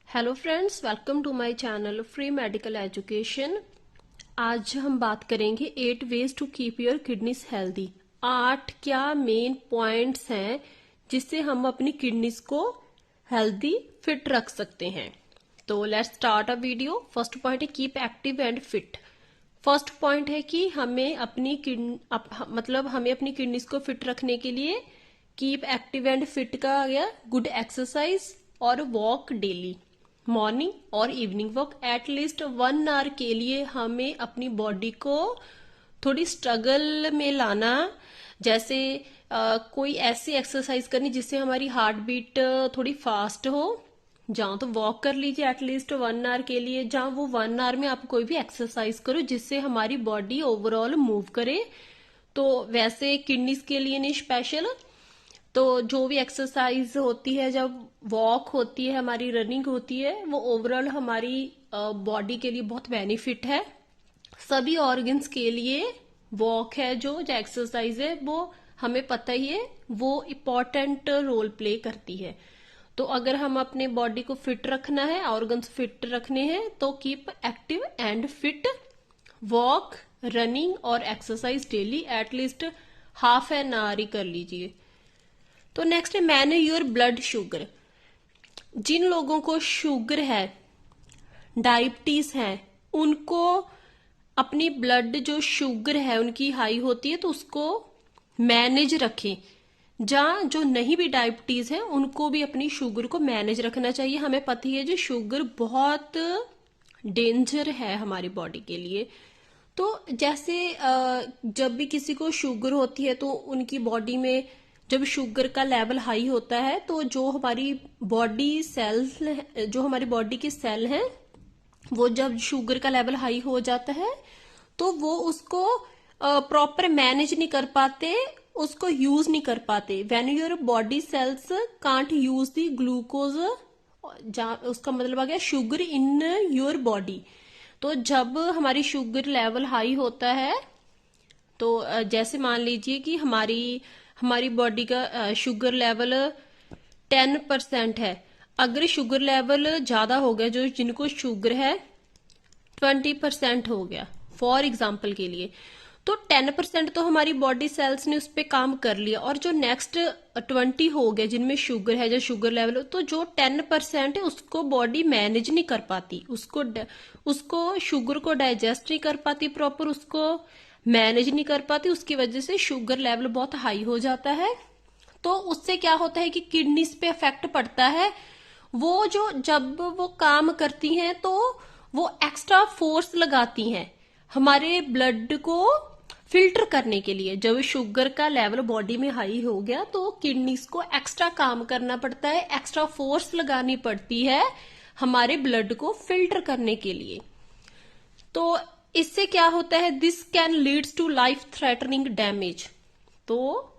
Hello friends, welcome to my channel free medical education. आज हम बात करेंगे 8 ways to keep your kidneys healthy. 8 क्या मेन पॉइंट्स हैं जिससे हम अपनी किडनीज को हेल्दी फिट रख सकते हैं। तो let's start a video. First point है keep active and fit. First point है कि हमें हमें अपनी किडनीज को फिट रखने के लिए कीप एक्टिव एंड फिट का गया गुड एक्सरसाइज और वॉक डेली, मॉर्निंग और इवनिंग वॉक एटलीस्ट 1 आवर के लिए हमें अपनी बॉडी को थोड़ी स्ट्रगल में लाना। जैसे कोई ऐसी एक्सरसाइज करनी जिससे हमारी हार्ट बीट थोड़ी फास्ट हो। जहाँ तो वॉक कर लीजिए एटलीस्ट 1 आवर के लिए, जहाँ वो 1 आवर में आप कोई भी एक्सरसाइज करो जिससे हमारी बॉडी ओवरऑल मूव करे। तो वैसे किडनीज के लिए नहीं स्पेशल, तो जो भी एक्सरसाइज होती है, जब वॉक होती है, हमारी रनिंग होती है, वो ओवरऑल हमारी बॉडी के लिए बहुत बेनिफिट है। सभी ऑर्गन्स के लिए वॉक है जो एक्सरसाइज है वो हमें पता ही है, वो इम्पोर्टेंट रोल प्ले करती है। तो अगर हम अपने बॉडी को फिट रखना है, ऑर्गन्स फिट रखने हैं, तो keep active and fit, walk, running और exercise daily at least half an hour ही कर लीजिए। तो नेक्स्ट है मैनेज योर ब्लड शुगर। जिन लोगों को शुगर है, डायबिटीज है, उनको अपनी ब्लड जो शुगर है उनकी हाई होती है, तो उसको मैनेज रखें। जहाँ जो नहीं भी डायबिटीज है उनको भी अपनी शुगर को मैनेज रखना चाहिए। हमें पता ही है जो शुगर बहुत डेंजर है हमारी बॉडी के लिए। तो जैसे जब भी किसी को शुगर होती है तो उनकी बॉडी में जब शुगर का लेवल हाई होता है तो जो हमारी बॉडी के सेल हैं, वो जब शुगर का लेवल हाई हो जाता है तो वो उसको प्रॉपर मैनेज नहीं कर पाते, उसको यूज नहीं कर पाते। When your body cells can't use the glucose, उसका मतलब आ गया शुगर इन योर बॉडी। तो जब हमारी शुगर लेवल हाई होता है, तो जैसे मान लीजिए कि हमारी बॉडी का शुगर लेवल 10% है। अगर शुगर लेवल ज्यादा हो गया, जो जिनको शुगर है 20% हो गया फॉर एग्जाम्पल के लिए, तो 10% तो हमारी बॉडी सेल्स ने उस पर काम कर लिया, और जो नेक्स्ट 20 हो गया जिनमें शुगर है, जो शुगर लेवल, तो जो 10% है उसको बॉडी मैनेज नहीं कर पाती, उसको शुगर को डाइजेस्ट नहीं कर पाती प्रॉपर, उसको मैनेज नहीं कर पाती। उसकी वजह से शुगर लेवल बहुत हाई हो जाता है। तो उससे क्या होता है कि किडनीज पे इफेक्ट पड़ता है। वो जो जब वो काम करती हैं तो वो एक्स्ट्रा फोर्स लगाती हैं हमारे ब्लड को फिल्टर करने के लिए। जब शुगर का लेवल बॉडी में हाई हो गया तो किडनीज को एक्स्ट्रा काम करना पड़ता है, एक्स्ट्रा फोर्स लगानी पड़ती है हमारे ब्लड को फिल्टर करने के लिए। तो इससे क्या होता है, this can leads to life threatening damage. तो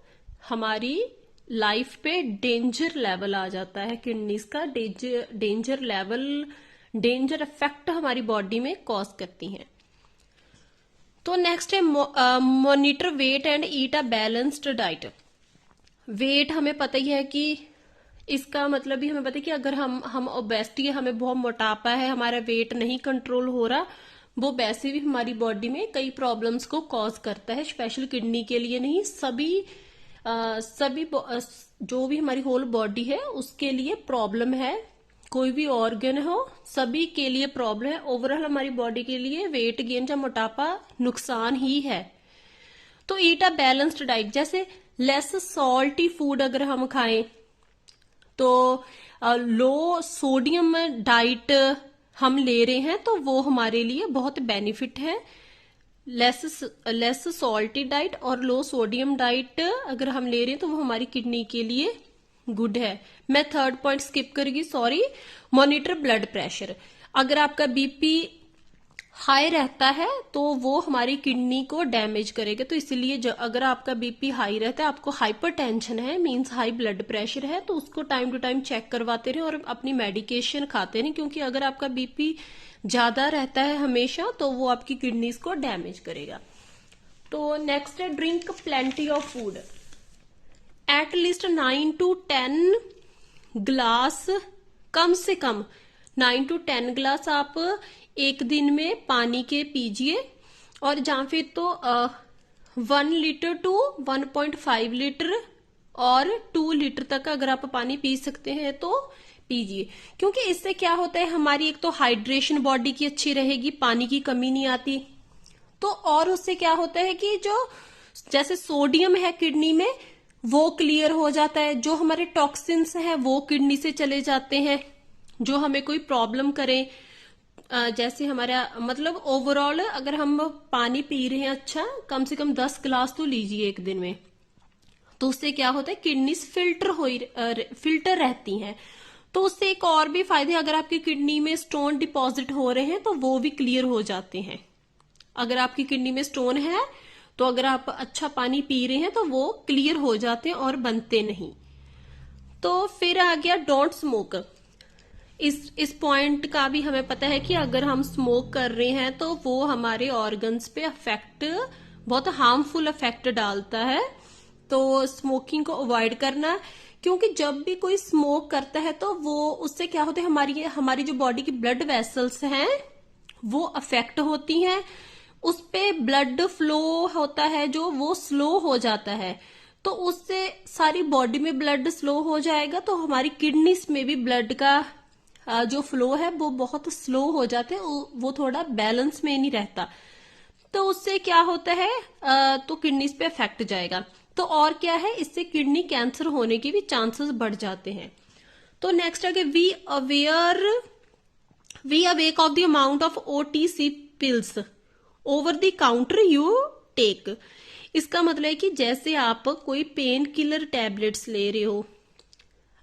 हमारी लाइफ पे डेंजर लेवल आ जाता है, किडनीज का डेंजर लेवल, डेंजर इफेक्ट हमारी बॉडी में कॉज करती हैं। तो नेक्स्ट है monitor weight and eat a balanced diet. Weight हमें पता ही है कि इसका मतलब ही हमें पता है कि अगर हम ओबेसिटी है, हमें बहुत मोटापा है, हमारा वेट नहीं कंट्रोल हो रहा, वो वैसे भी हमारी बॉडी में कई प्रॉब्लम्स को कॉज करता है। स्पेशल किडनी के लिए नहीं, जो भी हमारी होल बॉडी है उसके लिए प्रॉब्लम है। कोई भी ऑर्गन हो, सभी के लिए प्रॉब्लम है। ओवरऑल हमारी बॉडी के लिए वेट गेन या मोटापा नुकसान ही है। तो ईट अ बैलेंस्ड डाइट, जैसे लेस सॉल्टी फूड अगर हम खाएं, तो लो सोडियम डाइट हम ले रहे हैं तो वो हमारे लिए बहुत बेनिफिट है। लेस सॉल्टी डाइट और लो सोडियम डाइट अगर हम ले रहे हैं तो वो हमारी किडनी के लिए गुड है। मैं थर्ड पॉइंट स्किप करूंगी, सॉरी। Monitor blood pressure. अगर आपका बीपी हाई रहता है तो वो हमारी किडनी को डैमेज करेगा। तो इसलिए अगर आपका बीपी हाई रहता है, आपको हाइपरटेंशन है, मींस हाई ब्लड प्रेशर है, तो उसको टाइम टू टाइम चेक करवाते रहे और अपनी मेडिकेशन खाते रहे, क्योंकि अगर आपका बीपी ज्यादा रहता है हमेशा तो वो आपकी किडनीज को डैमेज करेगा। तो नेक्स्ट है drink plenty of food. At least 9 to 10 glass, कम से कम 9 to 10 ग्लास आप एक दिन में पानी के पीजिए, और जहां फिर तो 1 लीटर टू 1.5 लीटर और 2 लीटर तक अगर आप पानी पी सकते हैं तो पीजिए। क्योंकि इससे क्या होता है, हमारी एक तो हाइड्रेशन बॉडी की अच्छी रहेगी, पानी की कमी नहीं आती। तो और उससे क्या होता है कि जो जैसे सोडियम है किडनी में वो क्लियर हो जाता है, जो हमारे टॉक्सिन्स हैं वो किडनी से चले जाते हैं, जो हमें कोई प्रॉब्लम करें, जैसे हमारा मतलब ओवरऑल अगर हम पानी पी रहे हैं अच्छा, कम से कम 10 गिलास तो लीजिए एक दिन में, तो उससे क्या होता है किडनीज फिल्टर रहती हैं। तो उससे एक और भी फायदे, अगर आपकी किडनी में स्टोन डिपॉजिट हो रहे हैं तो वो भी क्लियर हो जाते हैं। अगर आपकी किडनी में स्टोन है तो अगर आप अच्छा पानी पी रहे हैं तो वो क्लियर हो जाते हैं और बनते नहीं। तो फिर आ गया डोंट स्मोक। इस पॉइंट का भी हमें पता है कि अगर हम स्मोक कर रहे हैं तो वो हमारे ऑर्गन्स पे अफेक्ट, बहुत हार्मफुल इफेक्ट डालता है। तो स्मोकिंग को अवॉइड करना, क्योंकि जब भी कोई स्मोक करता है तो वो उससे क्या होता है, हमारी जो बॉडी की ब्लड वेसल्स हैं वो अफेक्ट होती हैं, उस पे ब्लड फ्लो होता है जो वो स्लो हो जाता है। तो उससे सारी बॉडी में ब्लड स्लो हो जाएगा, तो हमारी किडनीज में भी ब्लड का जो फ्लो है वो बहुत स्लो हो जाते हैं, वो थोड़ा बैलेंस में नहीं रहता। तो उससे क्या होता है, तो किडनीज पे इफेक्ट जाएगा। तो और क्या है, इससे किडनी कैंसर होने के भी चांसेस बढ़ जाते हैं। तो नेक्स्ट है कि we awake of the amount of OTC pills over the counter you take. इसका मतलब है कि जैसे आप कोई पेन किलर टैबलेट्स ले रहे हो,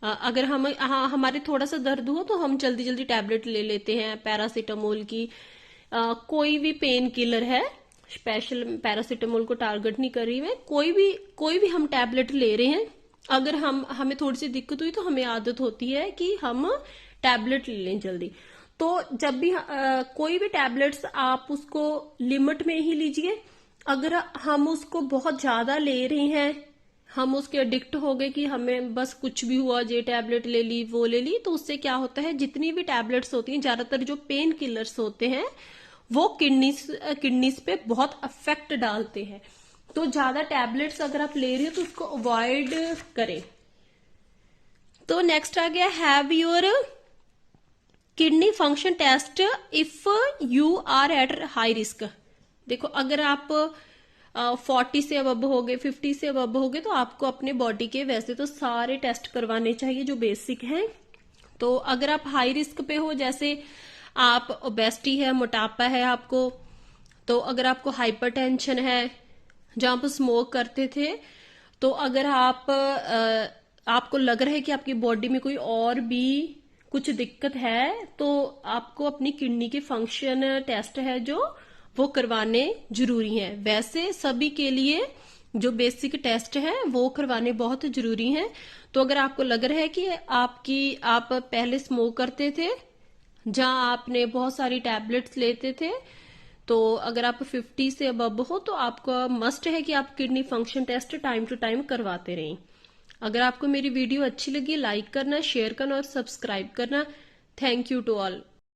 अगर हमारे थोड़ा सा दर्द हो तो हम जल्दी जल्दी टैबलेट ले लेते हैं पैरासीटामोल की, कोई भी पेन किलर है, स्पेशल पैरासीटामोल को टारगेट नहीं कर रही मैं, कोई भी हम टैबलेट ले रहे हैं, अगर हमें थोड़ी सी दिक्कत हुई तो हमें आदत होती है कि हम टैबलेट ले लें जल्दी। तो जब भी कोई भी टैबलेट्स आप उसको लिमिट में ही लीजिए। अगर हम उसको बहुत ज्यादा ले रहे हैं, हम उसके एडिक्ट हो गए कि हमें बस कुछ भी हुआ ये टैबलेट ले ली वो ले ली, तो उससे क्या होता है, जितनी भी टैबलेट्स होती हैं, ज्यादातर जो पेन किलर्स होते हैं वो किडनीज पे बहुत अफेक्ट डालते हैं। तो ज्यादा टैबलेट्स अगर आप ले रहे हो तो उसको अवॉइड करें। तो नेक्स्ट आ गया, have your kidney function test if you are at high risk. देखो अगर आप 40 से अब हो गए, 50 से अब हो गए, तो आपको अपने बॉडी के वैसे तो सारे टेस्ट करवाने चाहिए जो बेसिक हैं। तो अगर आप हाई रिस्क पे हो, जैसे आप ओबेसिटी है, मोटापा है आपको, तो अगर आपको हाइपरटेंशन है, जहां पर स्मोक करते थे, तो अगर आपको लग रहा है कि आपकी बॉडी में कोई और भी कुछ दिक्कत है, तो आपको अपनी किडनी के फंक्शन टेस्ट है जो वो करवाने जरूरी हैं। वैसे सभी के लिए जो बेसिक टेस्ट है वो करवाने बहुत जरूरी हैं। तो अगर आपको लग रहा है कि आप पहले स्मोक करते थे, जहां आपने बहुत सारी टैबलेट्स लेते थे, तो अगर आप 50 से अब हो तो आपका मस्ट है कि आप kidney function test time to time करवाते रहें। अगर आपको मेरी वीडियो अच्छी लगी, लाइक करना, शेयर करना और सब्सक्राइब करना। Thank you to all.